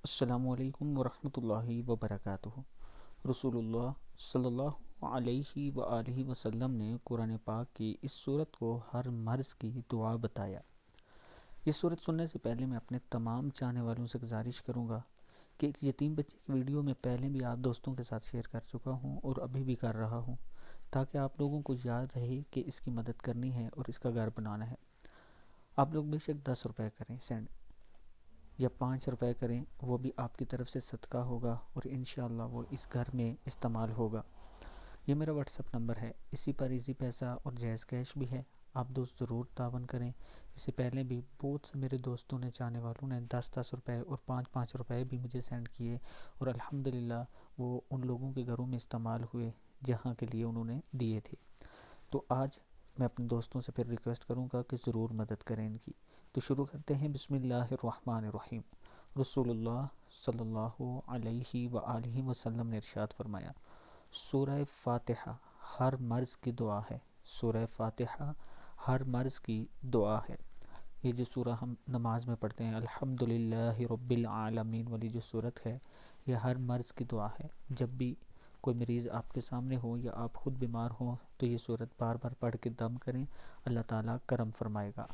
السلام علیکم ورحمۃ اللہ وبرکاتہ۔ رسول اللہ صلی اللہ علیہ وآلہ وسلم نے قرآن پاک کی اس صورت کو ہر مرض کی دعا بتایا۔ یہ صورت سننے سے پہلے میں اپنے تمام چاہنے والوں سے گزارش کروں گا کہ ایک یتیم بچے کی ویڈیو میں پہلے بھی آپ دوستوں کے ساتھ شیئر کر چکا ہوں اور ابھی بھی کر رہا ہوں، تاکہ آپ لوگوں کو یاد رہے کہ اس کی مدد کرنی ہے اور اس کا گھر بنانا ہے۔ آپ لوگ بے شک 10 روپے کریں سینڈ یا 5 روپے کریں، وہ بھی آپ کی طرف سے صدقہ ہوگا اور انشاءاللہ وہ اس گھر میں استعمال ہوگا۔ یہ میرا واٹس ایپ نمبر ہے، اسی پر ایزی پیسہ اور جائز کیش بھی ہے، آپ دوست ضرور تعاون کریں۔ اس سے پہلے بھی بہت سے میرے دوستوں نے چاہنے والوں نے 10 روپے اور 5 روپے بھی مجھے سینڈ کیے، اور الحمدللہ وہ ان لوگوں کے گھروں میں استعمال ہوئے جہاں کے لیے انہوں نے دیے تھے۔ تو آج میں اپنے دوستوں سے پھر ریکویسٹ کروں گا کہ ضرور مدد کریں ان کی۔ تو شروع کرتے ہیں۔ بسم اللہ الرحمن الرحیم۔ رسول اللہ صلی اللہ علیہ وآلہ وسلم نے ارشاد فرمایا، سورہ فاتحہ ہر مرض کی دعا ہے۔ سورہ فاتحہ ہر مرض کی دعا ہے۔ یہ جو سورہ ہم نماز میں پڑھتے ہیں، الحمدللہ رب العالمین والی جو سورت ہے، یہ ہر مرض کی دعا ہے۔ جب بھی کوئی مریض آپ کے سامنے ہو یا آپ خود بیمار ہوں تو یہ سورت بار بار پڑھ کے دم کریں، اللہ تعالیٰ کرم فرمائے گا۔